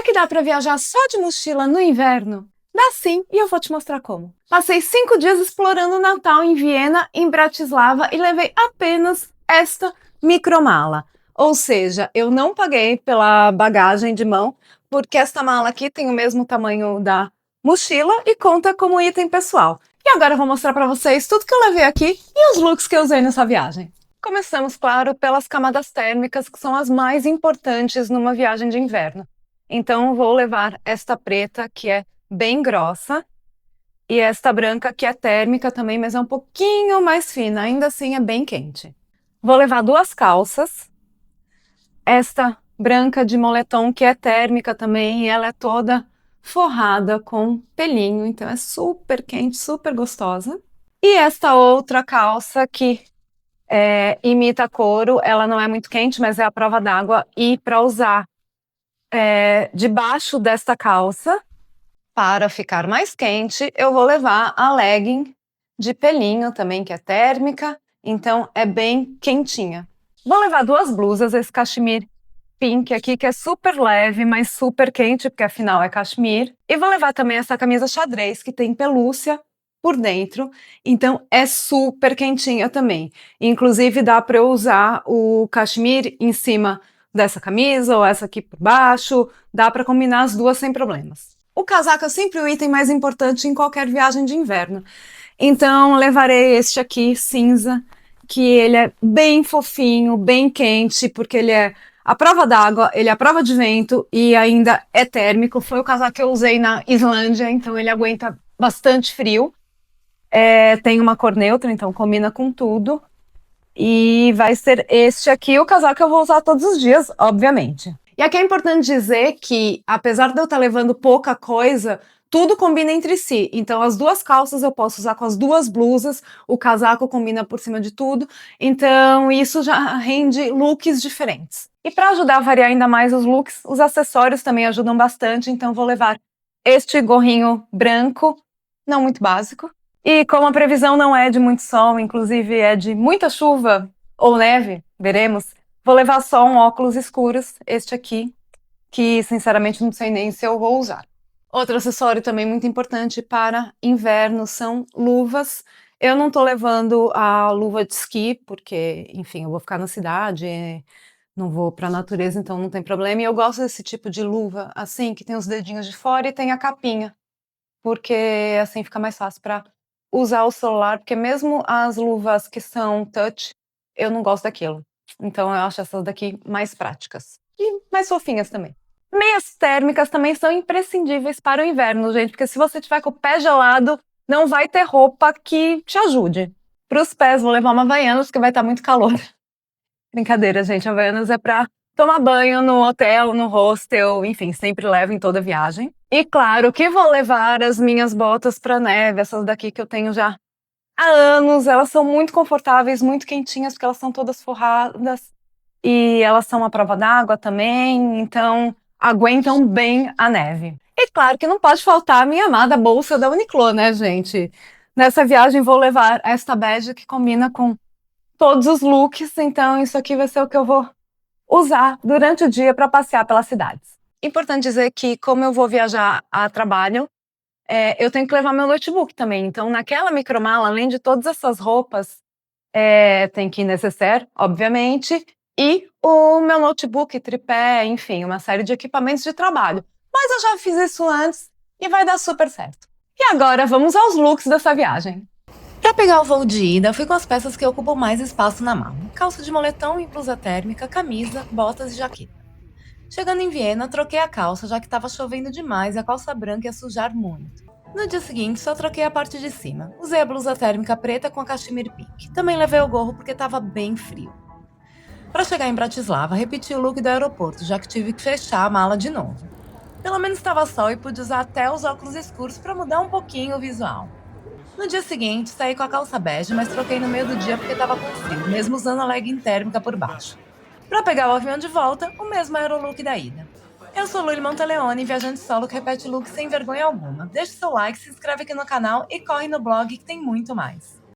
Será que dá para viajar só de mochila no inverno? Dá sim, e eu vou te mostrar como. Passei 5 dias explorando o Natal em Viena, em Bratislava e levei apenas esta micromala. Ou seja, eu não paguei pela bagagem de mão, porque esta mala aqui tem o mesmo tamanho da mochila e conta como item pessoal. E agora eu vou mostrar para vocês tudo que eu levei aqui e os looks que eu usei nessa viagem. Começamos, claro, pelas camadas térmicas, que são as mais importantes numa viagem de inverno. Então, vou levar esta preta, que é bem grossa, e esta branca, que é térmica também, mas é um pouquinho mais fina, ainda assim é bem quente. Vou levar 2 calças, esta branca de moletom, que é térmica também, e ela é toda forrada com pelinho, então é super quente, super gostosa. E esta outra calça, que imita couro, ela não é muito quente, mas é a prova d'água, e para usar debaixo desta calça, para ficar mais quente, eu vou levar a legging de pelinho também, que é térmica, então é bem quentinha. Vou levar 2 blusas, esse cachemir pink aqui, que é super leve, mas super quente, porque afinal é cachemir. E vou levar também essa camisa xadrez, que tem pelúcia por dentro, então é super quentinha também. Inclusive dá para eu usar o cachemir em cima dessa camisa, ou essa aqui por baixo, dá para combinar as duas sem problemas. O casaco é sempre o item mais importante em qualquer viagem de inverno. Então, levarei este aqui, cinza, que ele é bem fofinho, bem quente, porque ele é à prova d'água, ele é à prova de vento e ainda é térmico. Foi o casaco que eu usei na Islândia, então ele aguenta bastante frio. Tem uma cor neutra, então combina com tudo. E vai ser este aqui o casaco que eu vou usar todos os dias, obviamente. E aqui é importante dizer que, apesar de eu estar levando pouca coisa, tudo combina entre si. Então, as 2 calças eu posso usar com as 2 blusas, o casaco combina por cima de tudo. Então, isso já rende looks diferentes. E para ajudar a variar ainda mais os looks, os acessórios também ajudam bastante. Então, vou levar este gorrinho branco, não muito básico. E como a previsão não é de muito sol, inclusive é de muita chuva ou neve, veremos, vou levar só um óculos escuros, este aqui, que sinceramente não sei nem se eu vou usar. Outro acessório também muito importante para inverno são luvas. Eu não tô levando a luva de esqui, porque, enfim, eu vou ficar na cidade, não vou para a natureza, então não tem problema. E eu gosto desse tipo de luva, assim, que tem os dedinhos de fora e tem a capinha, porque assim fica mais fácil para usar o celular, porque mesmo as luvas que são touch, eu não gosto daquilo. Então eu acho essas daqui mais práticas. E mais fofinhas também. Meias térmicas também são imprescindíveis para o inverno, gente, porque se você tiver com o pé gelado, não vai ter roupa que te ajude. Para os pés, vou levar uma Havaianas, porque vai estar muito calor. Brincadeira, gente, Havaianas é para tomar banho no hotel, no hostel, enfim, sempre levo em toda viagem. E claro que vou levar as minhas botas para neve, essas daqui que eu tenho já há anos. Elas são muito confortáveis, muito quentinhas, porque elas são todas forradas. E elas são à prova d'água também, então aguentam bem a neve. E claro que não pode faltar a minha amada bolsa da Uniqlo, né, gente? Nessa viagem vou levar esta bege que combina com todos os looks, então isso aqui vai ser o que eu vou usar durante o dia para passear pelas cidades. Importante dizer que, como eu vou viajar a trabalho, eu tenho que levar meu notebook também. Então, naquela micromala, além de todas essas roupas, tem que ir necessaire, obviamente, e o meu notebook, tripé, enfim, uma série de equipamentos de trabalho. Mas eu já fiz isso antes e vai dar super certo. E agora, vamos aos looks dessa viagem. Para pegar o voo de ida, fui com as peças que ocupam mais espaço na mala. Calça de moletom e blusa térmica, camisa, botas e jaqueta. Chegando em Viena, troquei a calça, já que estava chovendo demais e a calça branca ia sujar muito. No dia seguinte, só troquei a parte de cima. Usei a blusa térmica preta com a cachemir pink. Também levei o gorro porque estava bem frio. Para chegar em Bratislava, repeti o look do aeroporto, já que tive que fechar a mala de novo. Pelo menos estava sol e pude usar até os óculos escuros para mudar um pouquinho o visual. No dia seguinte, saí com a calça bege, mas troquei no meio do dia porque estava com frio, mesmo usando a legging térmica por baixo. Para pegar o avião de volta, o mesmo era o look da ida. Eu sou Luli Monteleone, viajante solo que repete look sem vergonha alguma. Deixe seu like, se inscreve aqui no canal e corre no blog que tem muito mais.